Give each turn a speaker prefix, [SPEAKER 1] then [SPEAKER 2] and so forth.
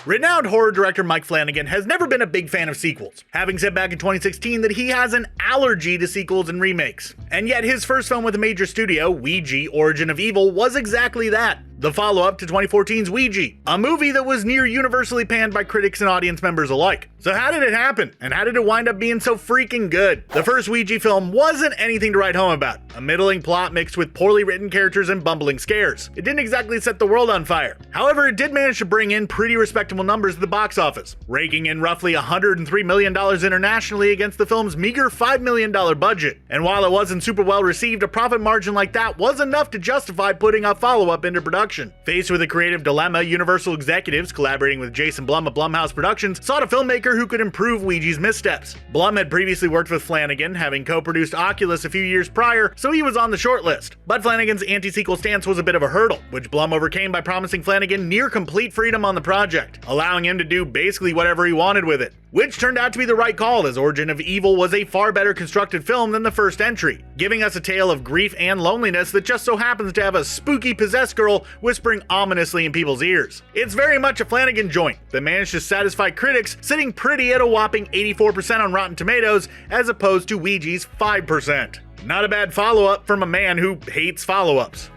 [SPEAKER 1] Renowned horror director Mike Flanagan has never been a big fan of sequels, having said back in 2016 that he has an allergy to sequels and remakes. And yet his first film with a major studio, Ouija: Origin of Evil, was exactly that. The follow-up to 2014's Ouija, a movie that was near universally panned by critics and audience members alike. So how did it happen? And how did it wind up being so freaking good? The first Ouija film wasn't anything to write home about. A middling plot mixed with poorly written characters and bumbling scares. It didn't exactly set the world on fire. However, it did manage to bring in pretty respectable numbers at the box office, raking in roughly $103 million internationally against the film's meager $5 million budget. And while it wasn't super well received, a profit margin like that was enough to justify putting a follow-up into production. Faced with a creative dilemma, Universal executives, collaborating with Jason Blum of Blumhouse Productions, sought a filmmaker who could improve Ouija's missteps. Blum had previously worked with Flanagan, having co-produced Oculus a few years prior, so he was on the shortlist. But Flanagan's anti-sequel stance was a bit of a hurdle, which Blum overcame by promising Flanagan near complete freedom on the project, allowing him to do basically whatever he wanted with it. Which turned out to be the right call, as Origin of Evil was a far better constructed film than the first entry, giving us a tale of grief and loneliness that just so happens to have a spooky possessed girl whispering ominously in people's ears. It's very much a Flanagan joint that managed to satisfy critics, sitting pretty at a whopping 84% on Rotten Tomatoes as opposed to Ouija's 5%. Not a bad follow-up from a man who hates follow-ups.